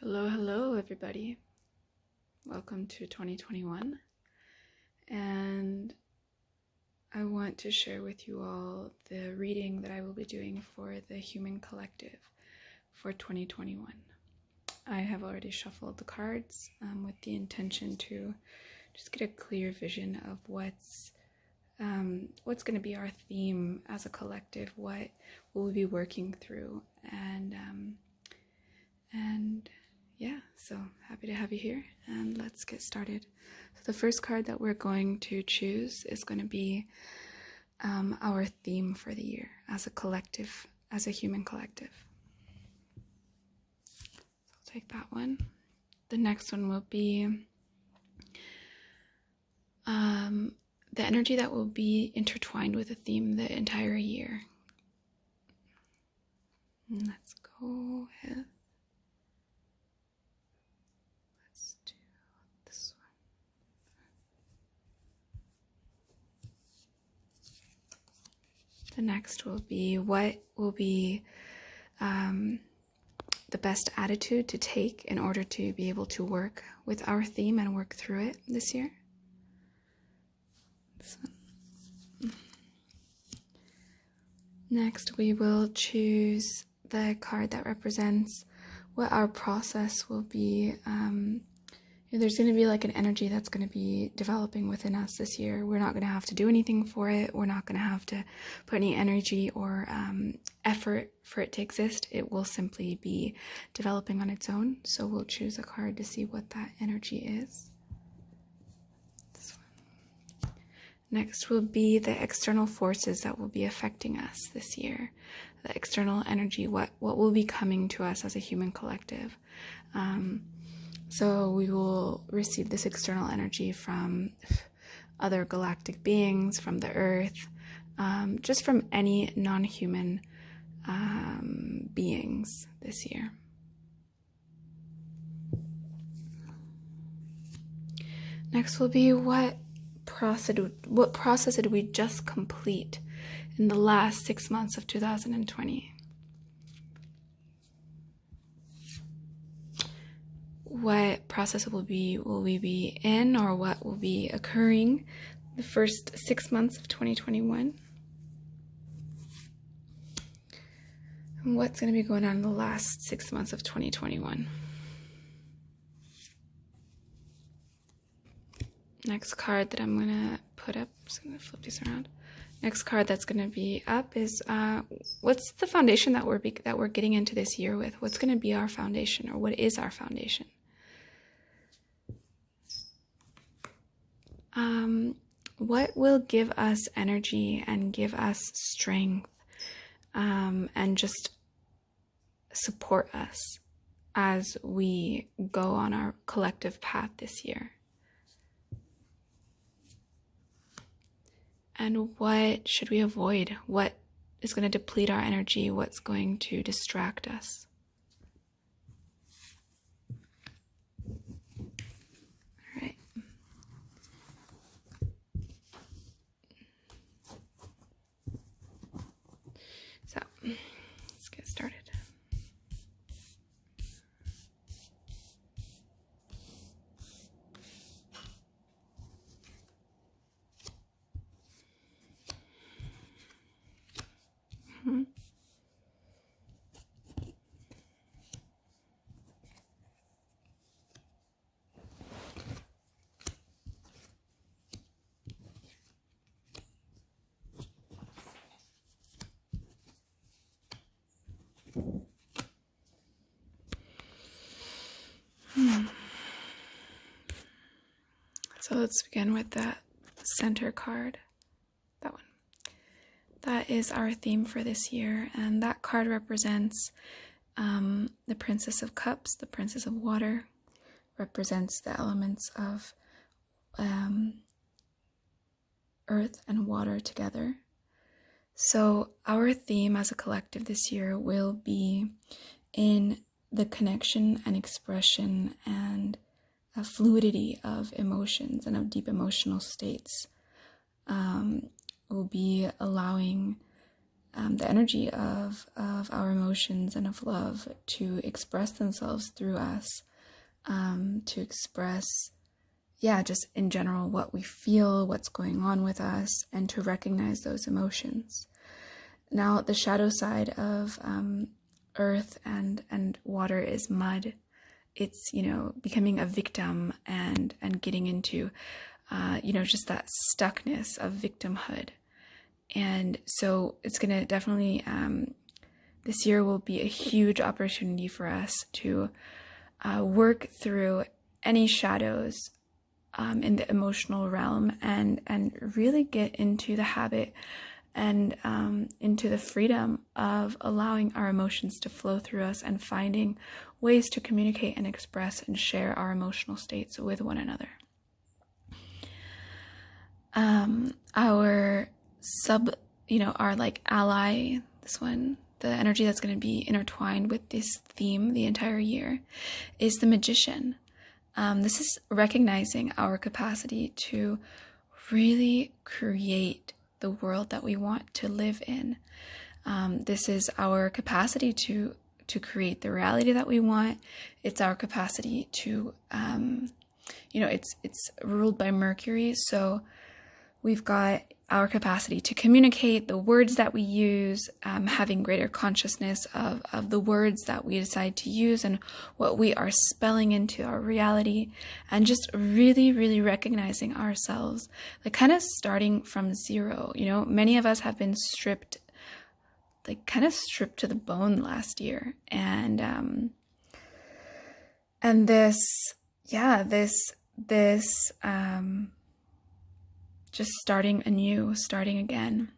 Hello, everybody. Welcome to 2021. And I want to share with you all the reading that I will be doing for the Human Collective for 2021. I have already shuffled the cards with the intention to just get a clear vision of what's going to be our theme as a collective, what will we be working through, and yeah, so happy to have you here, and let's get started. So the first card that we're going to choose is going to be our theme for the year as a collective, as a human collective. So I'll take that one. The next one will be the energy that will be intertwined with the theme the entire year. Let's go ahead. Let's do this one. The next will be what will be the best attitude to take in order to be able to work with our theme and work through it this year. This one. Next, we will choose the card that represents what our process will be. There's going to be like an energy that's going to be developing within us this year. We're not going to have to do anything for it. We're not going to have to put any energy or effort for it to exist. It will simply be developing on its own. So we'll choose a card to see what that energy is. This one. Next will be the external forces that will be affecting us this year. The external energy, what will be coming to us as a human collective. So we will receive this external energy from other galactic beings, from the earth, just from any non-human beings this year. Next will be what process did we just complete in the last 6 months of 2020? What process will we be in, or what will be occurring the first 6 months of 2021? And what's going to be going on in the last 6 months of 2021? Next card that I'm going to put up, I'm just going to flip these around. Next card that's going to be up is what's the foundation that we're getting into this year with? What's going to be our foundation, or what is our foundation? What will give us energy and give us strength and just support us as we go on our collective path this year? And what should we avoid? What is going to deplete our energy? What's going to distract us? All right. So let's get started. So let's begin with that center card, that one. That is our theme for this year, and that card represents the Princess of Cups, the Princess of Water, represents the elements of earth and water together. So our theme as a collective this year will be in the connection and expression and a fluidity of emotions and of deep emotional states. Will be allowing the energy of our emotions and of love to express themselves through us, to express, just in general what we feel, what's going on with us, and to recognize those emotions. Now, the shadow side of earth and water is mud. It's, becoming a victim and getting into, just that stuckness of victimhood. And so it's going to definitely, this year will be a huge opportunity for us to work through any shadows in the emotional realm and really get into the habit and into the freedom of allowing our emotions to flow through us and finding ways to communicate and express and share our emotional states with one another. Our ally, this one, the energy that's going to be intertwined with this theme the entire year, is the Magician. This is recognizing our capacity to really create the world that we want to live in. This is our capacity to create the reality that we want. It's our capacity to, it's ruled by Mercury, so we've got our capacity to communicate, the words that we use, having greater consciousness of the words that we decide to use and what we are spelling into our reality, and just really, really recognizing ourselves, like kind of starting from zero. Many of us have been stripped to the bone last year. And this, just starting anew, starting again,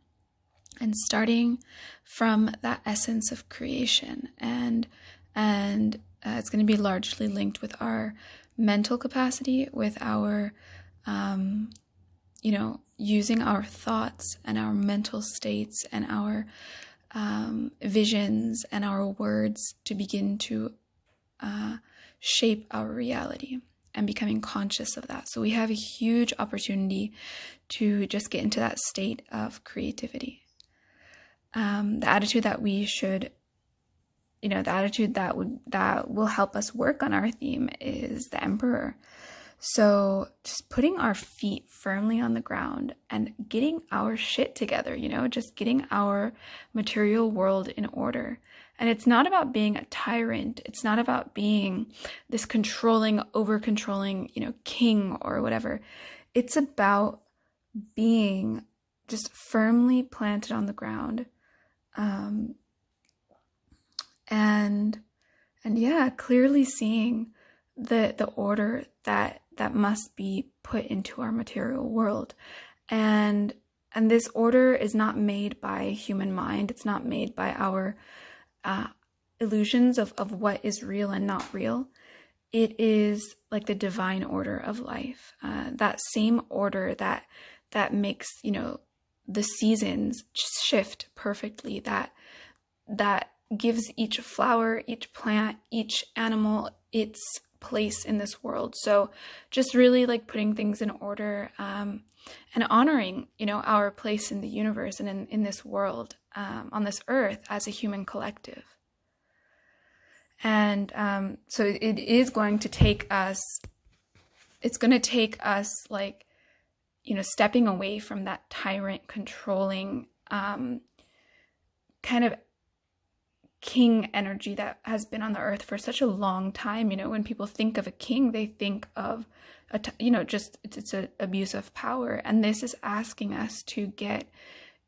and starting from that essence of creation. And it's going to be largely linked with our mental capacity, with our, using our thoughts and our mental states and our visions and our words to begin to shape our reality and becoming conscious of that. So we have a huge opportunity to just get into that state of creativity. The attitude that we should, the attitude that will help us work on our theme is the Emperor. So just putting our feet firmly on the ground and getting our shit together, just getting our material world in order. And it's not about being a tyrant. It's not about being this controlling, over-controlling, king or whatever. It's about being just firmly planted on the ground. Clearly seeing the order that must be put into our material world. And this order is not made by human mind. It's not made by our illusions of what is real and not real. It is like the divine order of life. That same order that makes, the seasons shift perfectly, that gives each flower, each plant, each animal its place in this world. So just really like putting things in order, and honoring, our place in the universe and in this world, on this earth as a human collective. And so it is going to take us, like, stepping away from that tyrant, controlling, kind of king energy that has been on the earth for such a long time. When people think of a king, they think of it's an abuse of power. And this is asking us to get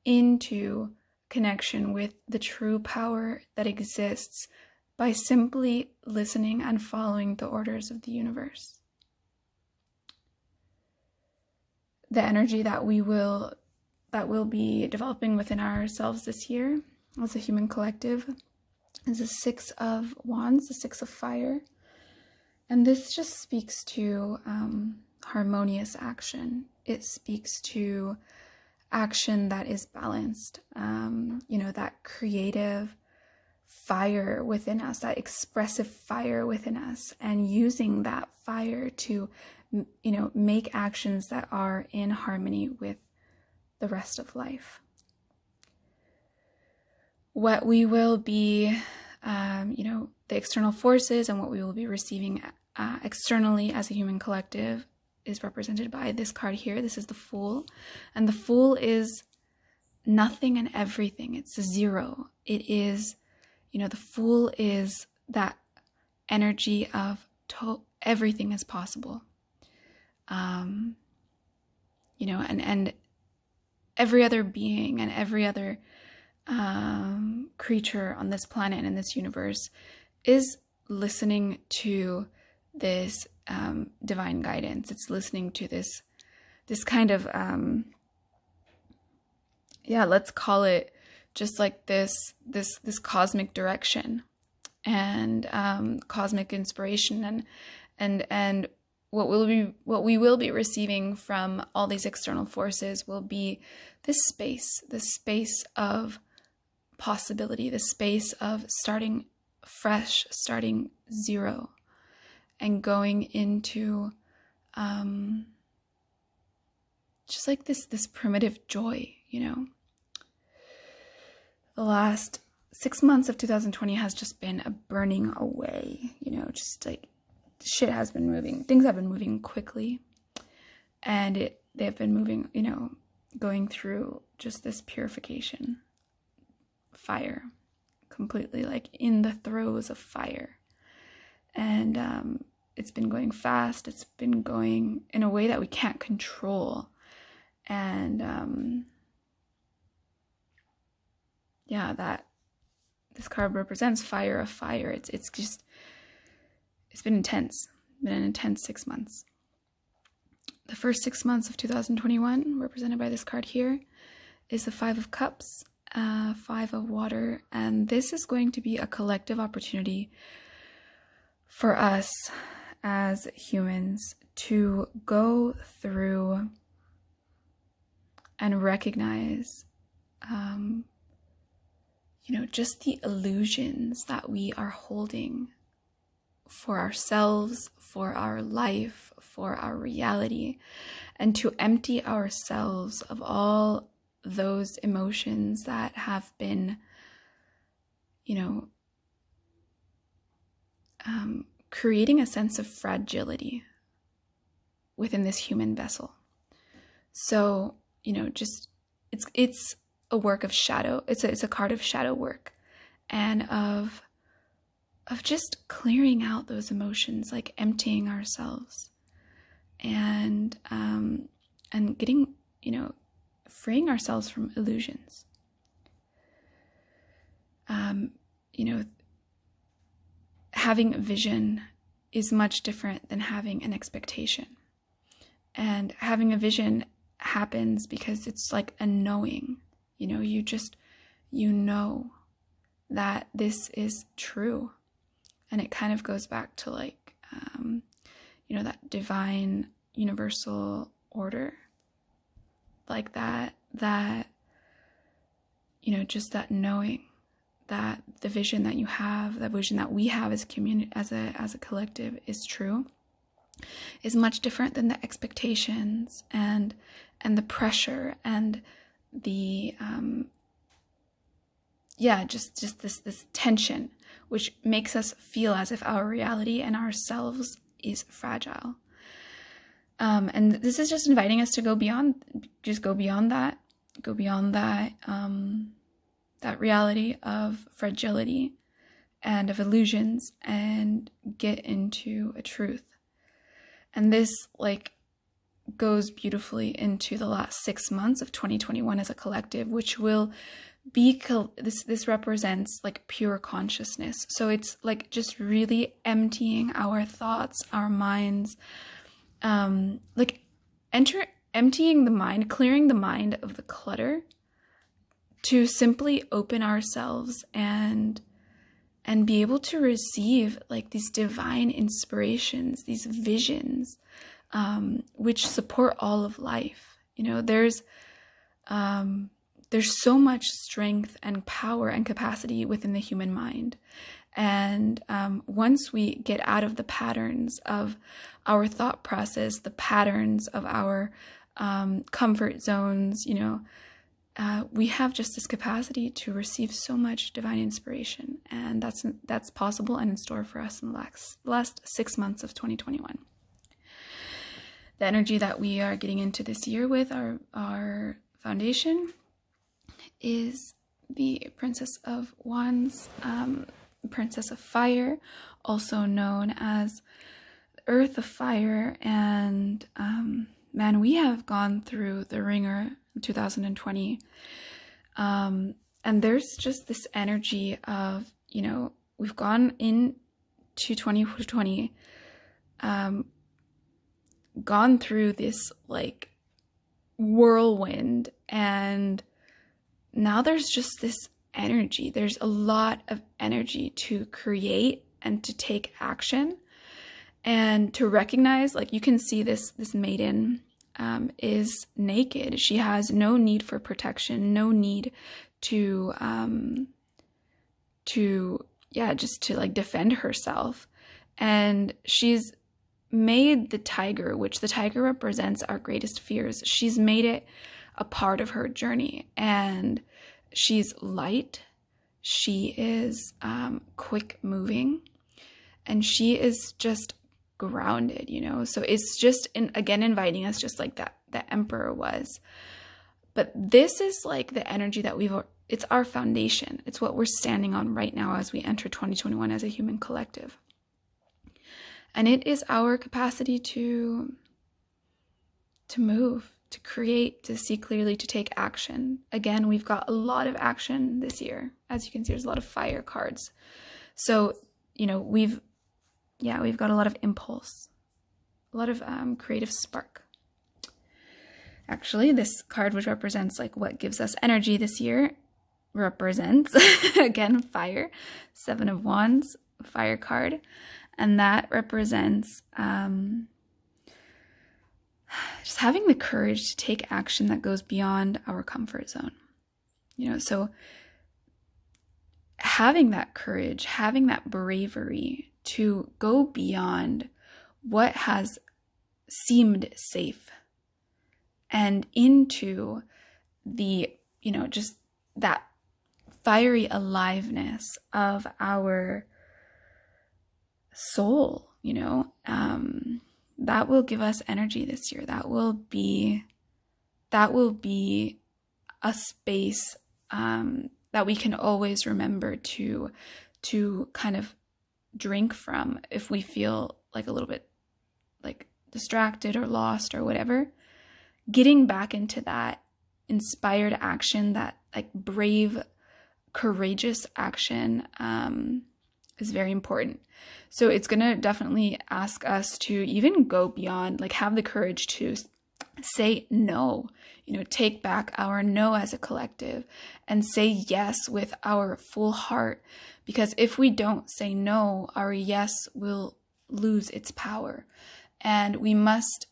into connection with the true power that exists by simply listening and following the orders of the universe. The energy that will be developing within ourselves this year as a human collective is the Six of Wands, the Six of Fire. And this just speaks to harmonious action. It speaks to action that is balanced, that creative fire within us, that expressive fire within us, and using that fire to, make actions that are in harmony with the rest of life. what we will be, the external forces and what we will be receiving externally as a human collective is represented by this card here. This is the Fool. And the Fool is nothing and everything. It's a zero. It is, the Fool is that energy of everything is possible. And every other being and every other creature on this planet and in this universe is listening to this divine guidance. It's listening to this kind of let's call it just like this cosmic direction and cosmic inspiration and what we will be receiving from all these external forces will be this space of possibility, the space of starting fresh, starting zero, and going into just like this primitive joy, The last 6 months of 2020 has just been a burning away, just like shit has been moving. Things have been moving quickly, and they've been moving, going through just this purification fire, completely like in the throes of fire. And it's been going fast. It's been going in a way that we can't control. And that this card represents fire of fire. It's been intense. It's been an intense 6 months. The first 6 months of 2021, represented by this card here, is the Five of Cups, Five of Water, and this is going to be a collective opportunity for us as humans to go through and recognize, just the illusions that we are holding for ourselves, for our life, for our reality, and to empty ourselves of all those emotions that have been, creating a sense of fragility within this human vessel. So, it's a work of shadow. It's a card of shadow work and of just clearing out those emotions, like emptying ourselves and getting, freeing ourselves from illusions. Having a vision is much different than having an expectation. And having a vision happens because it's like a knowing, you know that this is true. And it kind of goes back to like, that divine universal order, like that, just that knowing that the vision that you have, the vision that we have as a community, as a collective is true, is much different than the expectations and the pressure and the, just this tension, which makes us feel as if our reality and ourselves is fragile. And this is just inviting us to go beyond that, that reality of fragility and of illusions, and get into a truth. And this goes beautifully into the last 6 months of 2021 as a collective, which will be this represents pure consciousness. So it's just really emptying our thoughts, our minds, emptying the mind, clearing the mind of the clutter, to simply open ourselves and be able to receive these divine inspirations, these visions, which support all of life. There's so much strength and power and capacity within the human mind. And once we get out of the patterns of our thought process, the patterns of our comfort zones, we have just this capacity to receive so much divine inspiration, and that's possible and in store for us in the last 6 months of 2021. The energy that we are getting into this year with our foundation is the Princess of Wands, Princess of Fire, also known as Earth of Fire. And man, we have gone through the ringer in 2020. And there's just this energy of, we've gone into 2020, gone through this like whirlwind, and now there's just this energy. There's a lot of energy to create and to take action and to recognize, like, you can see this maiden is naked. She has no need for protection, no need to like defend herself. And she's made the tiger, which the tiger represents our greatest fears, she's made it a part of her journey. And she's light, she is quick moving, and she is just grounded, so it's just again inviting us, just like that the emperor was. But this is like the energy that it's our foundation. It's what we're standing on right now as we enter 2021 as a human collective. And it is our capacity to move, to create, to see clearly, to take action. Again, we've got a lot of action this year. As you can see, there's a lot of fire cards. So, we've got a lot of impulse, a lot of creative spark. Actually, this card, which represents like what gives us energy this year, represents, again, fire. 7 of Wands, fire card. And that represents just having the courage to take action that goes beyond our comfort zone. So having that courage, having that bravery to go beyond what has seemed safe and into the, just that fiery aliveness of our soul, that will give us energy this year. That will be a space that we can always remember to kind of drink from if we feel like a little bit like distracted or lost or whatever. Getting back into that inspired action, that like brave, courageous action is very important. So it's going to definitely ask us to even go beyond, like have the courage to say no, take back our no as a collective and say yes with our full heart. Because if we don't say no, our yes will lose its power. And we must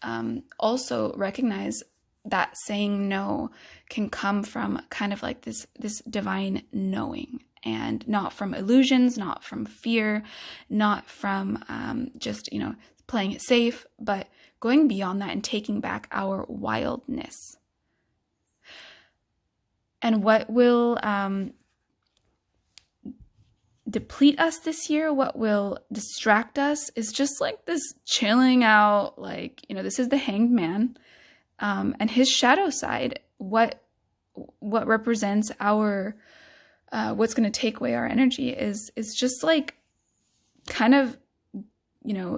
also recognize that saying no can come from kind of like this divine knowing, and not from illusions, not from fear, not from just, playing it safe, but going beyond that and taking back our wildness. And what will deplete us this year, what will distract us, is just like this chilling out, like, this is the Hanged Man, and his shadow side, what represents our what's going to take away our energy is just like kind of,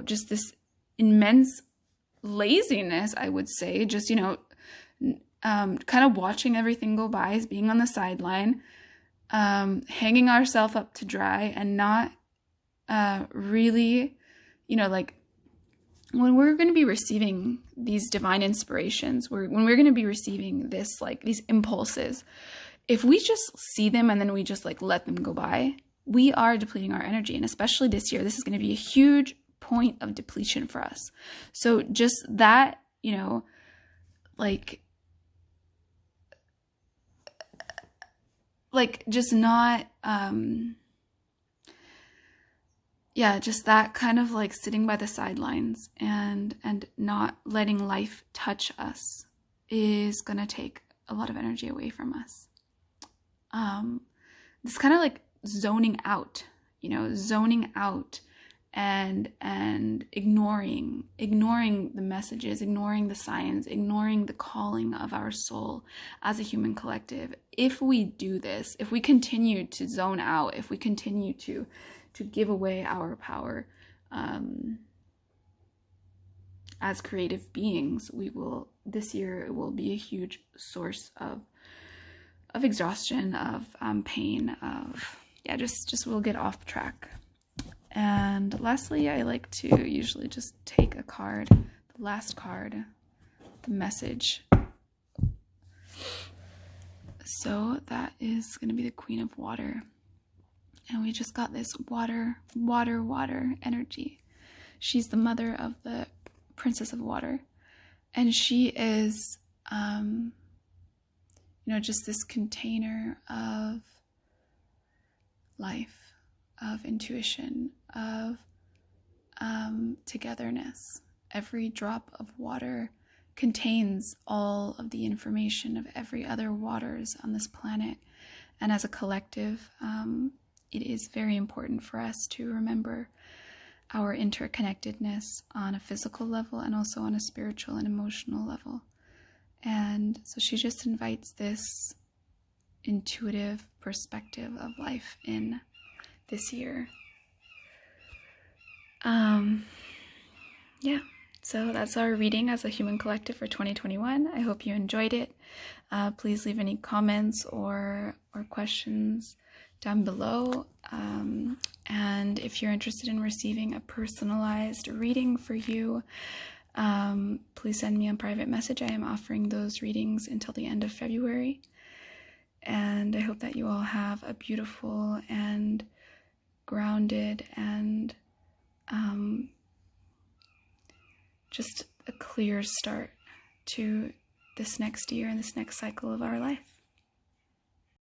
just this immense laziness, I would say, just, kind of watching everything go by, as being on the sideline, hanging ourselves up to dry, and not really, like when we're going to be receiving these divine inspirations, when we're going to be receiving this, like these impulses, if we just see them and then we just like let them go by, we are depleting our energy. And especially this year, this is going to be a huge point of depletion for us. So just that, like just not, just that kind of like sitting by the sidelines and not letting life touch us is going to take a lot of energy away from us. This kind of like zoning out, zoning out and ignoring the messages, ignoring the signs, ignoring the calling of our soul as a human collective. If we do this, if we continue to zone out, if we continue to give away our power as creative beings, this year it will be a huge source of exhaustion, of pain, of just we'll get off track. And lastly, I like to usually just take a card, the last card, the message. So that is going to be the Queen of Water. And we just got this water energy. She's the mother of the Princess of Water. And she is, just this container of life, of intuition, of togetherness. Every drop of water contains all of the information of every other waters on this planet. And as a collective, it is very important for us to remember our interconnectedness on a physical level and also on a spiritual and emotional level. And so she just invites this intuitive perspective of life in this year. So that's our reading as a human collective for 2021. I hope you enjoyed it. Please leave any comments or questions down below. And if you're interested in receiving a personalized reading for you, please send me a private message. I am offering those readings until the end of February. And I hope that you all have a beautiful and grounded and just a clear start to this next year and this next cycle of our life.